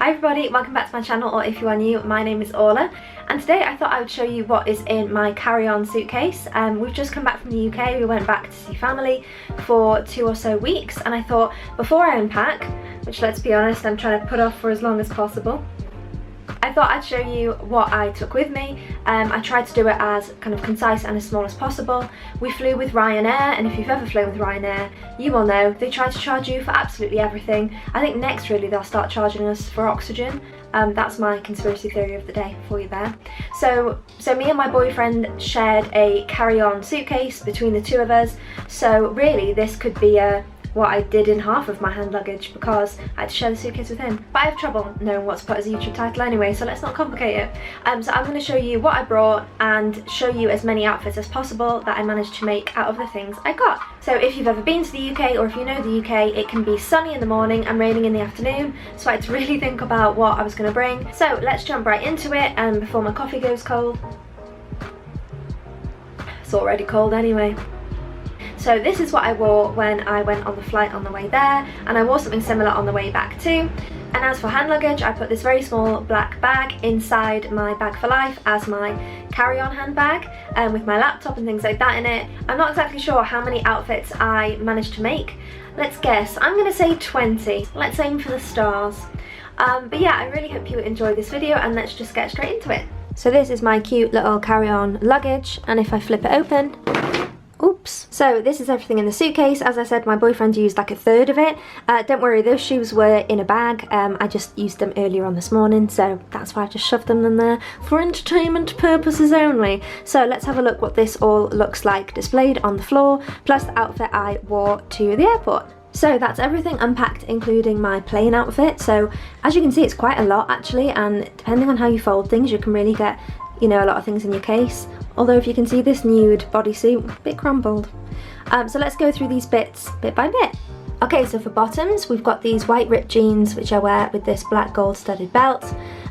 Hi everybody, welcome back to my channel, or if you are new, my name is Orlagh, and today I thought I would show you what is in my carry-on suitcase. We've just come back from the UK. We went back to see family for 2 or so weeks, and I thought before I unpack, which let's be honest, I'm trying to put off for as long as possible, I thought I'd show you what I took with me. I tried to do it as kind of concise and as small as possible. We flew with Ryanair, and if you've ever flown with Ryanair, you will know they try to charge you for absolutely everything. I think next really they'll start charging us for oxygen. That's my conspiracy theory of the day for you there. So me and my boyfriend shared a carry-on suitcase between the two of us. So really this could be what I did in half of my hand luggage, because I had to share the suitcase with him. But I have trouble knowing what to put as a YouTube title anyway, so let's not complicate it. So I'm going to show you what I brought and show you as many outfits as possible that I managed to make out of the things I got. So if you've ever been to the UK, or if you know the UK, it can be sunny in the morning and raining in the afternoon, so I had to really think about what I was going to bring. So let's jump right into it, before my coffee goes cold. It's already cold anyway. So this is what I wore when I went on the flight on the way there, and I wore something similar on the way back too. And as for hand luggage, I put this very small black bag inside my bag for life as my carry-on handbag, with my laptop and things like that in it. I'm not exactly sure how many outfits I managed to make. Let's guess, I'm gonna say 20. Let's aim for the stars. But yeah, I really hope you enjoyed this video, and let's just get straight into it. So this is my cute little carry-on luggage, and if I flip it open, oops. So this is everything in the suitcase. As I said, my boyfriend used like a third of it. Don't worry, those shoes were in a bag. I just used them earlier on this morning, so that's why I just shoved them in there for entertainment purposes only. So let's have a look what this all looks like displayed on the floor, plus the outfit I wore to the airport. So that's everything unpacked, including my plane outfit. So as you can see, it's quite a lot actually, and depending on how you fold things, you can really get, you know, a lot of things in your case. Although if you can see this nude bodysuit, a bit crumpled. So let's go through these bits bit by bit. Okay, so for bottoms, we've got these white ripped jeans, which I wear with this black gold studded belt,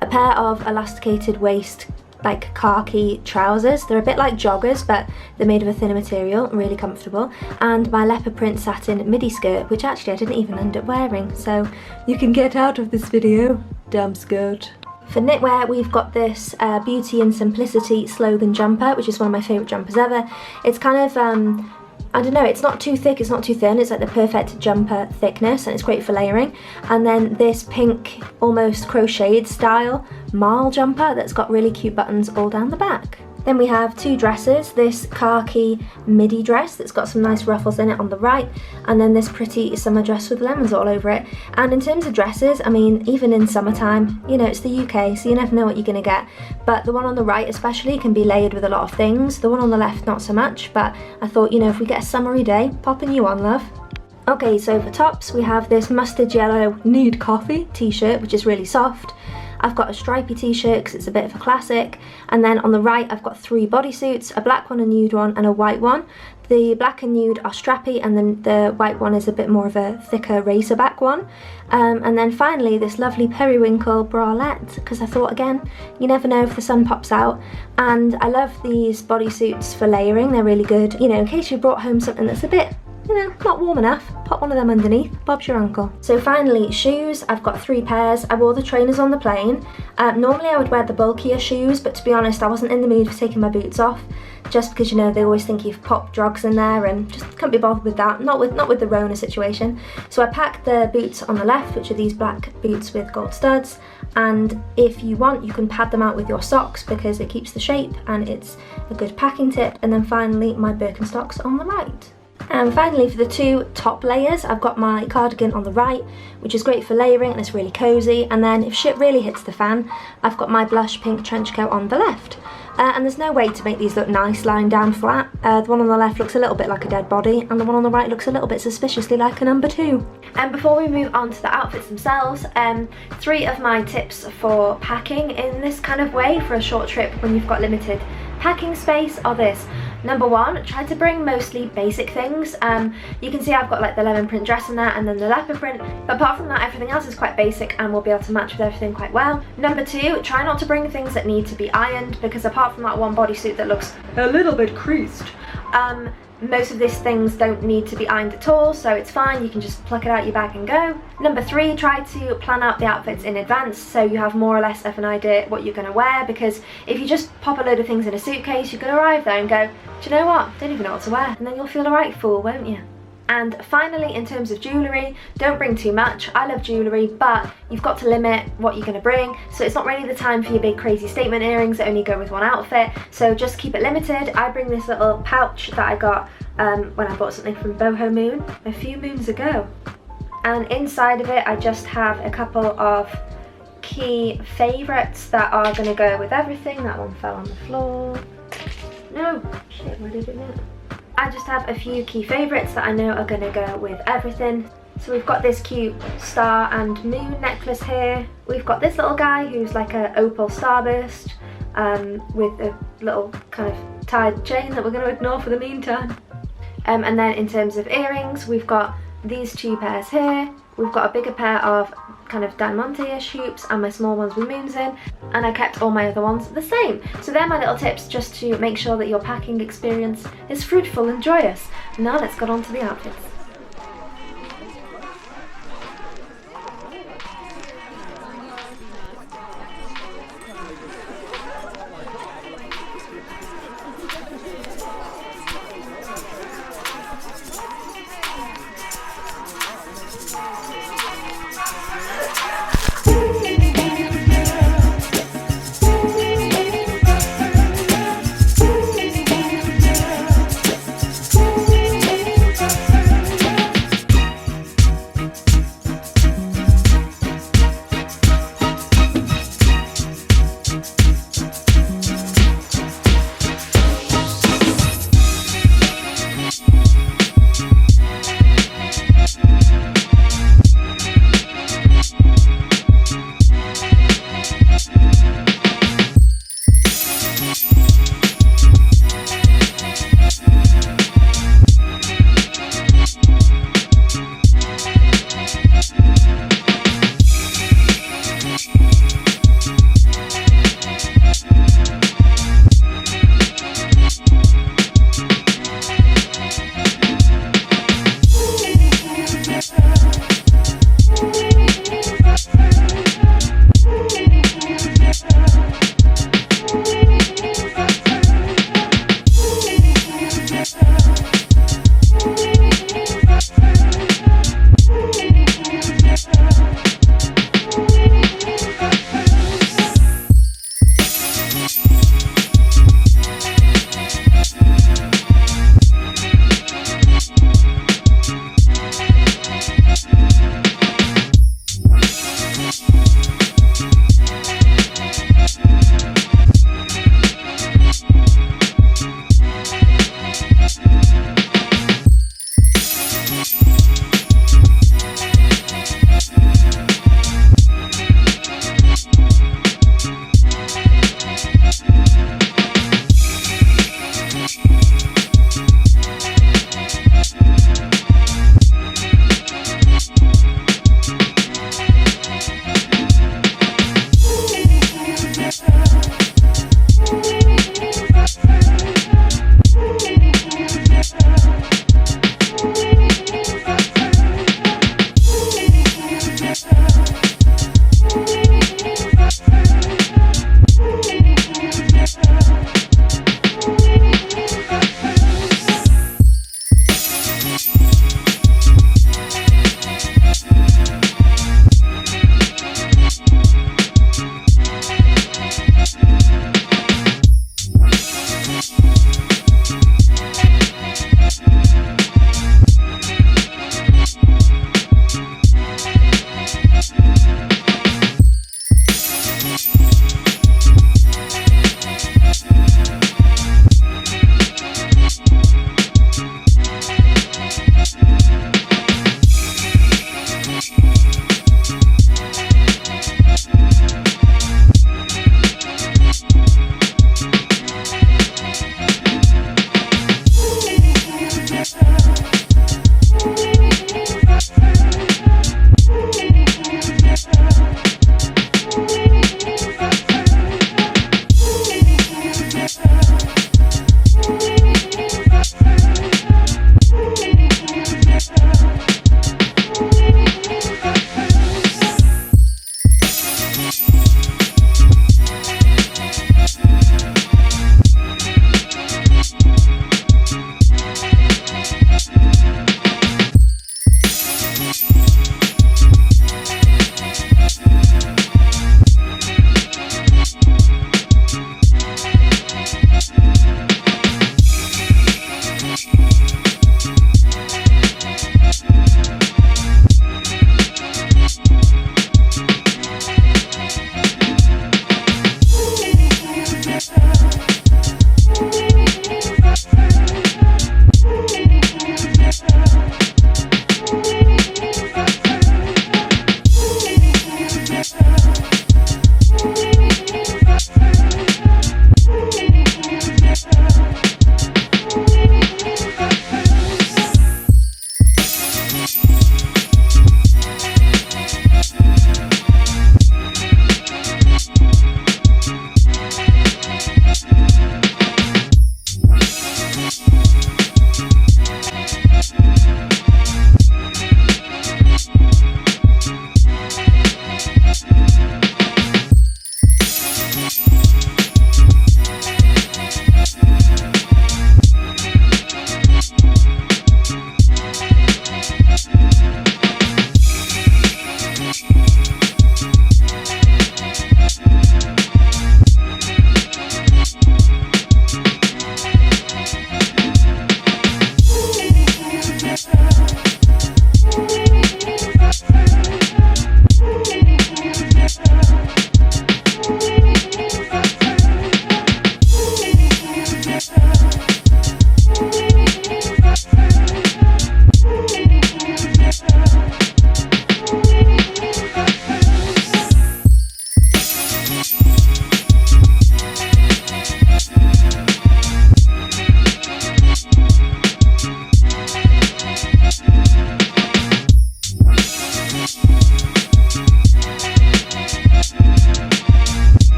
a pair of elasticated waist, like khaki trousers. They're a bit like joggers, but they're made of a thinner material, really comfortable, and my leopard print satin midi skirt, which actually I didn't even end up wearing, so you can get out of this video, damn skirt. For knitwear, we've got this Beauty and Simplicity slogan jumper, which is one of my favourite jumpers ever. It's kind of, I don't know, it's not too thick, it's not too thin, it's like the perfect jumper thickness, and it's great for layering. And then this pink, almost crocheted style marl jumper that's got really cute buttons all down the back. Then we have two dresses, this khaki midi dress that's got some nice ruffles in it on the right, and then this pretty summer dress with lemons all over it. And in terms of dresses, I mean, even in summertime, you know, it's the UK, so you never know what you're gonna get. But the one on the right especially can be layered with a lot of things. The one on the left not so much, but I thought, you know, if we get a summery day, pop a new on, love. Okay, so for tops, we have this mustard yellow Need Coffee t-shirt, which is really soft. I've got a stripy t-shirt because it's a bit of a classic, and then on the right I've got 3 bodysuits, a black one, a nude one, and a white one. The black and nude are strappy, and then the white one is a bit more of a thicker racerback one. And then finally this lovely periwinkle bralette, because I thought, again, you never know if the sun pops out. And I love these bodysuits for layering, they're really good, you know, in case you brought home something that's a bit, you know, not warm enough, pop one of them underneath, Bob's your uncle. So finally, shoes, I've got 3 pairs. I wore the trainers on the plane. Normally I would wear the bulkier shoes, but to be honest, I wasn't in the mood for taking my boots off, just because, you know, they always think you've popped drugs in there, and just can't be bothered with that, not with the Rona situation. So I packed the boots on the left, which are these black boots with gold studs, and if you want, you can pad them out with your socks because it keeps the shape and it's a good packing tip. And then finally, my Birkenstocks on the right. And finally, for the 2 top layers, I've got my cardigan on the right, which is great for layering and it's really cozy. And then if shit really hits the fan, I've got my blush pink trench coat on the left. And there's no way to make these look nice lying down flat. The one on the left looks a little bit like a dead body, and the one on the right looks a little bit suspiciously like a number 2. And before we move on to the outfits themselves, 3 of my tips for packing in this kind of way for a short trip when you've got limited packing space are this. Number 1, try to bring mostly basic things. You can see I've got like the lemon print dress in there, and then the leopard print, but apart from that, everything else is quite basic and will be able to match with everything quite well. Number 2, try not to bring things that need to be ironed, because apart from that one bodysuit that looks a little bit creased, Most of these things don't need to be ironed at all, so it's fine, you can just pluck it out your bag and go. Number 3, try to plan out the outfits in advance so you have more or less of an idea what you're going to wear, because if you just pop a load of things in a suitcase, you're going to arrive there and go, do you know what, don't even know what to wear, and then you'll feel a right fool, won't you? And finally, in terms of jewellery, don't bring too much. I love jewellery, but you've got to limit what you're going to bring. So it's not really the time for your big crazy statement earrings that only go with one outfit. So just keep it limited. I bring this little pouch that I got when I bought something from Boho Moon a few moons ago. And inside of it, I just have a couple of key favourites that are going to go with everything. That one fell on the floor. No, shit, where did it go? I just have a few key favourites that I know are going to go with everything. So we've got this cute star and moon necklace here. We've got this little guy who's like a opal starburst with a little kind of tied chain that we're going to ignore for the meantime. And then in terms of earrings, we've got these 2 pairs here. We've got a bigger pair of kind of diamante-ish hoops and my small ones with moons in, and I kept all my other ones the same. So they're my little tips just to make sure that your packing experience is fruitful and joyous. Now let's get on to the outfits.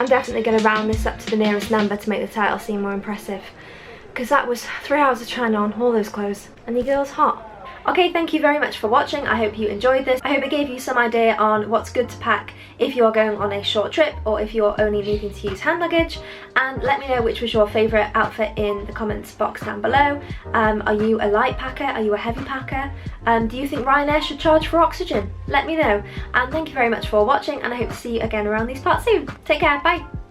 I'm definitely going to round this up to the nearest number to make the title seem more impressive, because that was 3 hours of trying on all those clothes, and your girl's hot. Okay, thank you very much for watching. I hope you enjoyed this. I hope it gave you some idea on what's good to pack if you're going on a short trip or if you're only needing to use hand luggage. And let me know which was your favourite outfit in the comments box down below. Are you a light packer? Are you a heavy packer? Do you think Ryanair should charge for oxygen? Let me know. And thank you very much for watching, and I hope to see you again around these parts soon. Take care, bye!